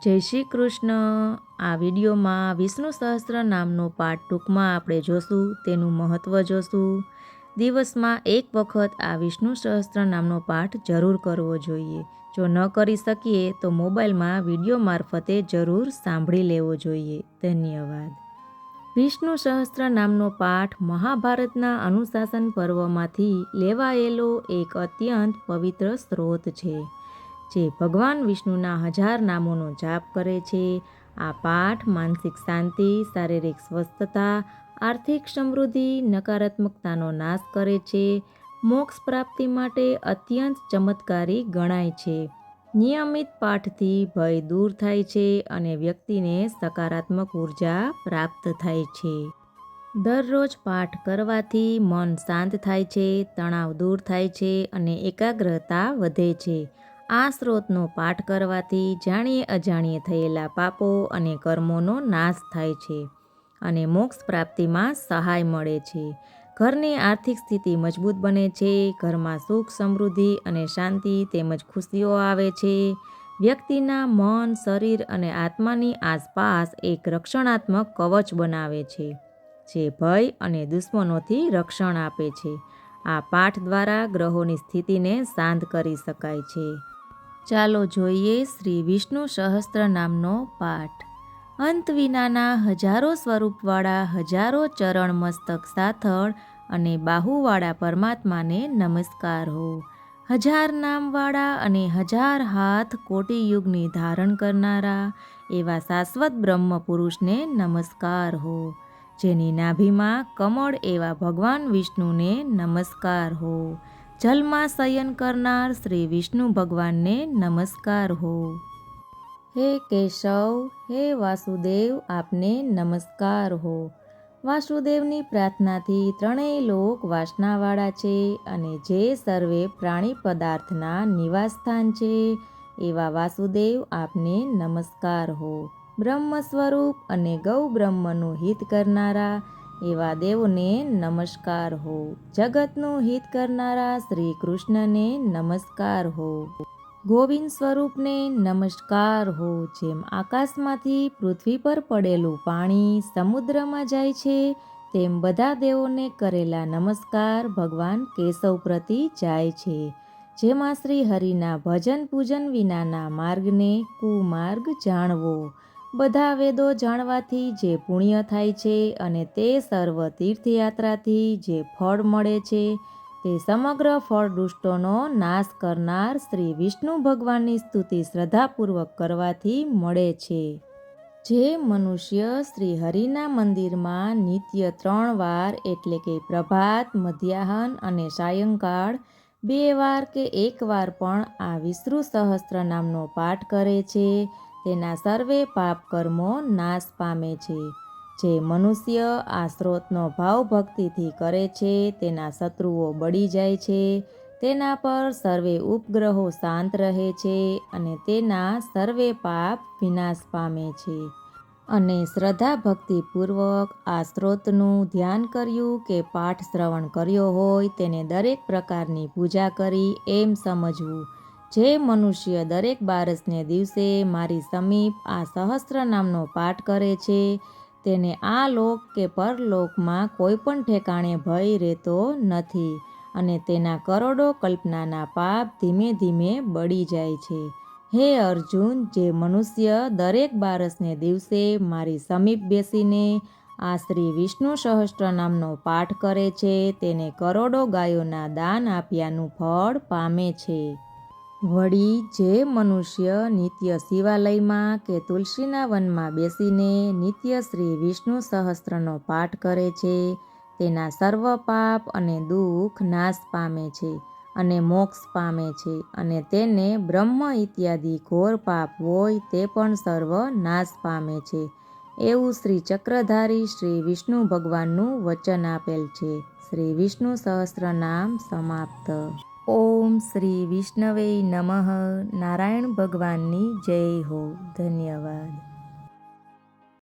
જય શ્રી કૃષ્ણ। આ વિડીયોમાં વિષ્ણુ સહસ્ત્ર નામનો પાઠ ટૂંકમાં આપણે જોશું, તેનું મહત્ત્વ જોશું। દિવસમાં એક વખત આ વિષ્ણુ સહસ્ત્ર નામનો પાઠ જરૂર કરવો જોઈએ। જો ન કરી શકીએ તો મોબાઈલમાં વિડીયો મારફતે જરૂર સાંભળી લેવો જોઈએ। ધન્યવાદ। વિષ્ણુ સહસ્ત્ર નામનો પાઠ મહાભારતના અનુશાસન પર્વમાંથી લેવાયેલો એક અત્યંત પવિત્ર સ્ત્રોત છે, જે ભગવાન વિષ્ણુના 1000 નામોનો જાપ કરે છે। આ પાઠ માનસિક શાંતિ, શારીરિક સ્વસ્થતા, આર્થિક સમૃદ્ધિ, નકારાત્મકતાનો નાશ કરે છે, મોક્ષ પ્રાપ્તિ માટે અત્યંત ચમત્કારી ગણાય છે। નિયમિત પાઠથી ભય દૂર થાય છે અને વ્યક્તિને સકારાત્મક ઉર્જા પ્રાપ્ત થાય છે। દરરોજ પાઠ કરવાથી મન શાંત થાય છે, તણાવ દૂર થાય છે અને એકાગ્રતા વધે છે। આ સ્ત્રોતનો પાઠ કરવાથી જાણીએ અજાણીએ થયેલા પાપો અને કર્મોનો નાશ થાય છે અને મોક્ષ પ્રાપ્તિમાં સહાય મળે છે। ઘરની આર્થિક સ્થિતિ મજબૂત બને છે, ઘરમાં સુખ, સમૃદ્ધિ અને શાંતિ તેમજ ખુશીઓ આવે છે। વ્યક્તિના મન, શરીર અને આત્માની આસપાસ એક રક્ષણાત્મક કવચ બનાવે છે, જે ભય અને દુશ્મનોથી રક્ષણ આપે છે। આ પાઠ દ્વારા ગ્રહોની સ્થિતિને શાંત કરી શકાય છે। ચાલો જોઈએ શ્રી વિષ્ણુ સહસ્ત્ર નામનો પાઠ। અંત વિનાના હજારો સ્વરૂપવાળા, હજારો ચરણ મસ્તક સાથળ અને બાહુવાળા પરમાત્માને નમસ્કાર હો। 1000 નામવાળા અને 1000 હાથ કોટી યુગની ધારણ કરનારા એવા શાશ્વત બ્રહ્મ પુરુષને નમસ્કાર હો। જેની નાભીમાં કમળ એવા ભગવાન વિષ્ણુને નમસ્કાર હો। જલમાં શયન કરનાર શ્રી વિષ્ણુ ભગવાનને નમસ્કાર હો। હે કેશવ, હે વાસુદેવ, આપને નમસ્કાર હો। વાસુદેવની પ્રાર્થનાથી ત્રણેય લોક વાસનાવાળા છે અને જે સર્વે પ્રાણી પદાર્થના નિવાસસ્થાન છે એવા વાસુદેવ, આપને નમસ્કાર હો। બ્રહ્મ સ્વરૂપ અને ગૌ બ્રહ્મનું હિત કરનારા એવા દેવને નમસ્કાર હો। જગતનું હિત કરનારા શ્રી કૃષ્ણને નમસ્કાર હો। ગોવિંદ સ્વરૂપને નમસ્કાર હો। જેમ આકાશમાંથી પૃથ્વી પર પડેલું પાણી સમુદ્રમાં જાય છે, તેમ બધા દેવોને કરેલા નમસ્કાર ભગવાન કેશવ પ્રતિ જાય છે। જેમાં શ્રી હરિના ભજન પૂજન વિનાના માર્ગને કુમાર્ગ જાણવો। બધા વેદો જાણવાથી જે પુણ્ય થાય છે અને તે સર્વ તીર્થયાત્રાથી જે ફળ મળે છે, તે સમગ્ર ફળદુષ્ટોનો નાશ કરનાર શ્રી વિષ્ણુ ભગવાનની સ્તુતિ શ્રદ્ધાપૂર્વક કરવાથી મળે છે। જે મનુષ્ય શ્રી હરિના મંદિરમાં નિત્ય 3 વાર એટલે કે પ્રભાત, મધ્યાહન અને સાયંકાળ 2 વાર કે 1 વાર પણ આ વિષ્ણુ સહસ્ત્ર નામનો પાઠ કરે છે, તેના સર્વે પાપ કર્મો નાશ પામે છે। જે મનુષ્ય આ સ્ત્રોતનો ભાવ ભક્તિથી કરે છે, તેના શત્રુઓ બળી જાય છે, તેના પર સર્વે ઉપગ્રહો શાંત રહે છે અને તેના સર્વે પાપ વિનાશ પામે છે। અને શ્રદ્ધા ભક્તિપૂર્વક આ સ્ત્રોતનું ધ્યાન કર્યું કે પાઠ શ્રવણ કર્યો હોય તેને દરેક પ્રકારની પૂજા કરી એમ સમજવું। જે મનુષ્ય દરેક બારસને દિવસે મારી સમીપ આ સહસ્ત્ર નામનો પાઠ કરે છે, તેને આ લોક કે પરલોકમાં કોઈ પણ ઠેકાણે ભય રહેતો નથી અને તેના કરોડો કલ્પનાના પાપ ધીમે ધીમે બળી જાય છે। હે અર્જુન, જે મનુષ્ય દરેક બારસને દિવસે મારી સમીપ બેસીને આ શ્રી વિષ્ણુ સહસ્ત્ર નામનો પાઠ કરે છે, તેને કરોડો ગાયોના દાન આપ્યાનું ફળ પામે છે। વળી જે મનુષ્ય નિત્ય શિવાલયમાં કે તુલસીના વનમાં બેસીને નિત્ય શ્રી વિષ્ણુ સહસ્ત્રનો પાઠ કરે છે, તેના સર્વ પાપ અને દુઃખ નાશ પામે છે અને મોક્ષ પામે છે અને તેને બ્રહ્મ ઇત્યાદિ ઘોર પાપ હોય તે પણ સર્વ નાશ પામે છે, એવું શ્રી ચક્રધારી શ્રી વિષ્ણુ ભગવાનનું વચન આપેલ છે। શ્રી વિષ્ણુ સહસ્ત્ર નામ સમાપ્ત। ઓમ શ્રી વિષ્ણવે નમઃ। નારાયણ ભગવાનની જય હો। ધન્યવાદ।